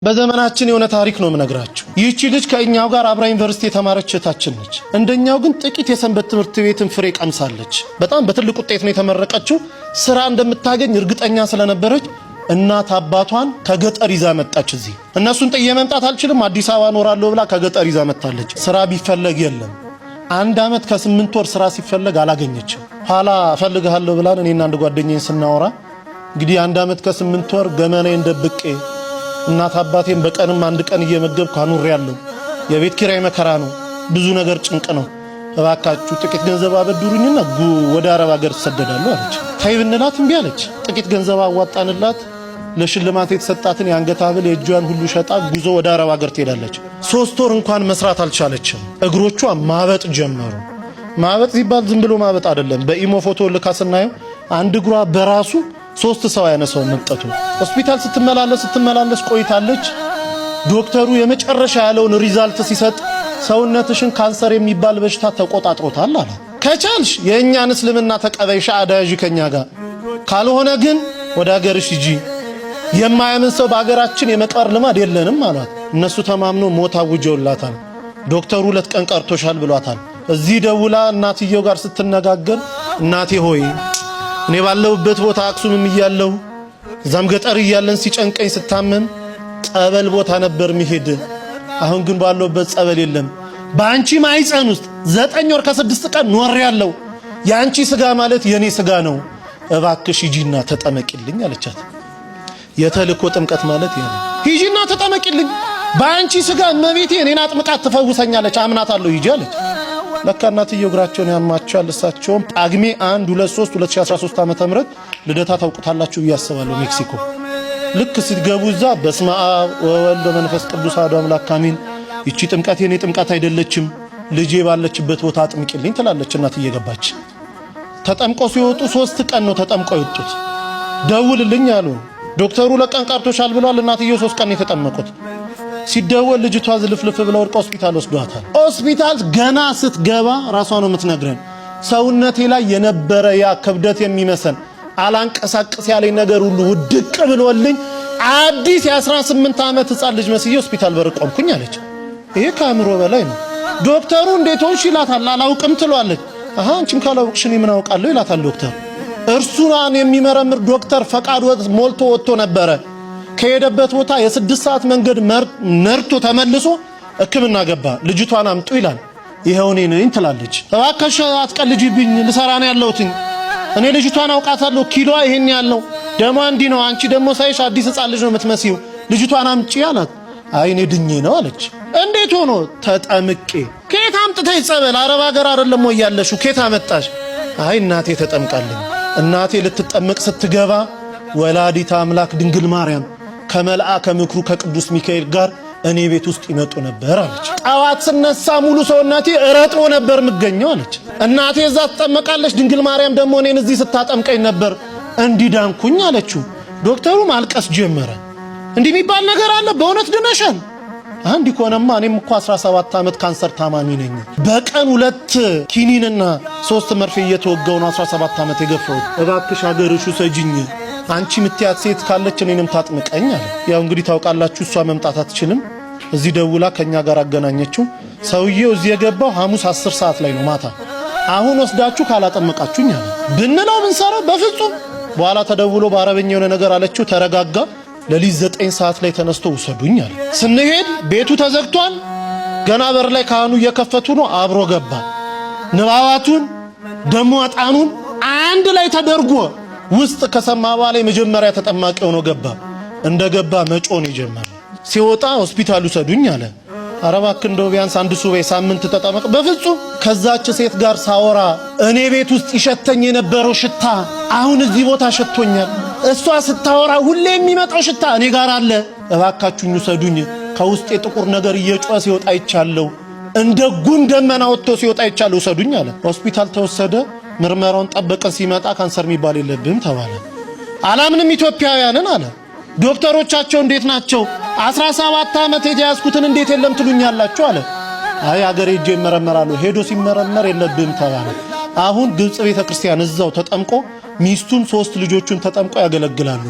በዘመናችን የሆነ ታሪክ ነው ምነግራችሁ። ይህቺ ልጅ ከእኛው ጋር አብራ ዩኒቨርሲቲ የተማረች እህታችን ነች። እንደኛው ግን ጥቂት የሰንበት ትምህርት ቤትን ፍሬ ቀምሳለች። በጣም በትልቅ ውጤት ነው የተመረቀችው። ስራ እንደምታገኝ እርግጠኛ ስለነበረች እናት አባቷን ከገጠር ይዛ መጣች። እዚህ እነሱን ጥዬ መምጣት አልችልም፣ አዲስ አበባ ኖራለሁ ብላ ከገጠር ይዛ መጣለች። ስራ ቢፈለግ የለም። 1 ዓመት ከ8 ወር ስራ ሲፈለግ አላገኘችም። ኋላ እፈልግሃለሁ ብላን እኔና አንድ ጓደኛዬን ስናወራ እንግዲህ 1 ዓመት ከ8 ወር ገመናዬን ደብቄ እናት አባቴን በቀንም 1 ቀን እየመገብኩ አኑሬያለሁ። የቤት ኪራይ መከራ ነው፣ ብዙ ነገር ጭንቅ ነው። እባካችሁ ጥቂት ገንዘብ አበድሩኝና ወደ አረብ ሀገር ተሰደዳለሁ አለች። ታይ ብንላት እምቢ አለች። ጥቂት ገንዘብ አዋጣንላት። ለሽልማት የተሰጣትን የአንገት ሐብል የእጇን ሁሉ ሸጣ ጉዞ ወደ አረብ ሀገር ትሄዳለች። 3 ወር እንኳን መስራት አልቻለችም። እግሮቿ ማበጥ ጀመሩ። ማበጥ ሲባል ዝም ብሎ ማበጥ አይደለም። በኢሞ ፎቶ ልካ ስናየው አንድ እግሯ በራሱ 3 ሰው ያነሳው መምጠቱ። ሆስፒታል ስትመላለስ ቆይታለች። ዶክተሩ የመጨረሻ ያለውን ሪዛልት ሲሰጥ ሰውነትሽን ካንሰር የሚባል በሽታ ተቆጣጥሮታል አለ። ከቻልሽ የእኛን እስልምና ተቀበይ ሻሃዳ ያዢ ከኛ ጋር፣ ካልሆነ ግን ወደ ሀገርሽ ሂጂ። የማያምን ሰው በሀገራችን የመቅበር ልማድ የለንም አሏት። እነሱ ተማምኖ ሞት አውጀውላታል። ዶክተሩ 2 ቀን ቀርቶሻል ብሏታል። እዚህ ደውላ እናትየው ጋር ስትነጋገር እናቴ ሆይ እኔ ባለሁበት ቦታ አክሱምም እያለሁ እዛም ገጠር እያለን ሲጨንቀኝ ስታመም ጸበል ቦታ ነበር የሚሄድ። አሁን ግን ባለሁበት ጸበል የለም። በአንቺ ማይፀን ውስጥ 9 ወር ከ6 ቀን ኖሬያለሁ። የአንቺ ስጋ ማለት የኔ ስጋ ነው። እባክሽ ሂጂና ተጠመቂልኝ አለቻት። የተልኮ ጥምቀት ማለት ይሄ ነው። ሂጂና ተጠመቂልኝ፣ በአንቺ ስጋ እመቤቴ እኔን አጥምቃት ትፈውሰኛለች፣ አምናታለሁ፣ ሂጂ አለች። ለካ እናትየው እግራቸውን ያማቸዋል። እሳቸውም ጳጉሜ 1 2 3 2013 ዓመተ ምህረት ልደታ ታውቁታላችሁ እያስባለሁ ሜክሲኮ። ልክ ሲገቡ እዛ በስመ አብ ወወልድ ወመንፈስ ቅዱስ አሐዱ አምላክ አሜን፣ ይቺ ጥምቀት የኔ ጥምቀት አይደለችም፣ ልጄ ባለችበት ቦታ አጥምቂልኝ ትላለች እናት እየገባች። ተጠምቆ ሲወጡ 3 ቀን ነው ተጠምቆ የወጡት። ደውልልኝ አሉ ዶክተሩ። ለቀን ቀርቶሻል ብሏል። እናትየው 3 ቀን የተጠመቁት። ሲደወል ልጅቷ ዝልፍልፍ ብላ ወድቃ ሆስፒታል ወስዷታል። ሆስፒታል ገና ስትገባ ራሷ ነው የምትነግረን፣ ሰውነቴ ላይ የነበረ ያ ክብደት የሚመስል አላንቀሳቀስ ያለኝ ነገር ሁሉ ውድቅ ብሎልኝ አዲስ የ18 ዓመት ሕፃን ልጅ መስዬ ሆስፒታል በር ቆምኩኝ አለች። ይሄ ከአእምሮ በላይ ነው። ዶክተሩ እንዴት ሆንሽ ይላታል። አላውቅም ትሏለች። አንቺም ካላውቅሽ እኔ ምን አውቃለሁ ይላታል ዶክተር። እርሱን የሚመረምር ዶክተር ፈቃድ ሞልቶ ወጥቶ ነበረ። ከሄደበት ቦታ የ6 ሰዓት መንገድ ነርቶ ተመልሶ ሕክምና ገባ። ልጅቷን አምጡ ይላል። ይሄው እኔ ነኝ ትላለች። እባክሽ አትቀልጂብኝ፣ ልሰራ ነው ያለሁት። እኔ ልጅቷን አውቃታለሁ፣ ኪሎዋ ይሄን ያለው ደሟ እንዲህ ነው። አንቺ ደግሞ ሳይሽ አዲስ ሕፃን ልጅ ነው የምትመስዪው፣ ልጅቷን አምጪ አላት። አይ እኔ ድኜ ነው አለች። እንዴት ሆኖ? ተጠምቄ። ከየት አምጥተሽ ጸበል? አረብ ሀገር አይደለም ወይ ያለሽው? ከየት አመጣሽ? አይ እናቴ ተጠምቃለኝ። እናቴ ልትጠመቅ ስትገባ ወላዲተ አምላክ ድንግል ማርያም ከመልአከ ምክሩ ከቅዱስ ሚካኤል ጋር እኔ ቤት ውስጥ ይመጡ ነበር አለች። ጠዋት ስነሳ ሙሉ ሰውነቴ ረጥቦ ነበር የምገኘው አለች። እናቴ እዛ ትጠመቃለች፣ ድንግል ማርያም ደግሞ እኔን እዚህ ስታጠምቀኝ ነበር እንዲዳንኩኝ አለችው። ዶክተሩ ማልቀስ ጀመረ። እንዲህ የሚባል ነገር አለ? በእውነት ድነሻል? አንድ ኮነማ እኔም እኮ 17 ዓመት ካንሰር ታማሚ ነኝ። በቀን 2 ኪኒንና 3 መርፌ እየተወጋው ነው 17 ዓመት የገፋው። እባክሽ አገርሹ ሰጂኝ፣ አንቺ ምትያት ሴት ካለች እኔንም ታጥምቀኝ አለ። ያው እንግዲህ ታውቃላችሁ እሷ መምጣት አትችልም። እዚህ ደውላ ከኛ ጋር አገናኘችው። ሰውዬው እዚህ የገባው ሐሙስ 10 ሰዓት ላይ ነው ማታ። አሁን ወስዳችሁ ካላጠመቃችሁኝ አለ። ብንለው ብንሰራው በፍጹም። በኋላ ተደውሎ በአረበኛ የሆነ ነገር አለችው። ተረጋጋ። ለሊት 9 ሰዓት ላይ ተነስቶ ውሰዱኝ አለ። ስንሄድ ቤቱ ተዘግቷል። ገና በር ላይ ካህኑ እየከፈቱ ነው። አብሮ ገባ። ንባባቱን ደሞ አጣኑን አንድ ላይ ተደርጎ ውስጥ ከሰማ በኋላ የመጀመሪያ ተጠማቂ ሆኖ ገባ። እንደገባ መጮን ይጀምራል። ሲወጣ ሆስፒታል ውሰዱኝ አለ። አረባክ እንደው ቢያንስ 1 ሱባኤ ሳምንት ተጠመቅ። በፍጹም። ከዛች ሴት ጋር ሳወራ እኔ ቤት ውስጥ ይሸተኝ የነበረው ሽታ አሁን እዚህ ቦታ ሸቶኛል። እሷ ስታወራ ሁሌ የሚመጣው ሽታ እኔ ጋር አለ። እባካችሁኝ ውሰዱኝ። ከውስጥ የጥቁር ነገር እየጮኸ ሲወጣ ይቻለው፣ እንደ ጉም ደመና ወጥቶ ሲወጣ ይቻለው፣ ውሰዱኝ አለ። ሆስፒታል ተወሰደ። ምርመራውን ጠበቀን። ሲመጣ ካንሰር የሚባል የለብህም ተባለ። አላምንም ኢትዮጵያውያንን አለ። ዶክተሮቻቸው እንዴት ናቸው? 17 ዓመት የተያዝኩትን እንዴት የለም ትሉኛላችሁ አለ። አይ አገሬ ሄጄ ይመረመራሉ። ሄዶ ሲመረመር የለብህም ተባለ። አሁን ግብጽ ቤተክርስቲያን እዛው ተጠምቆ ሚስቱም 3 ልጆቹን ተጠምቀው ያገለግላሉ።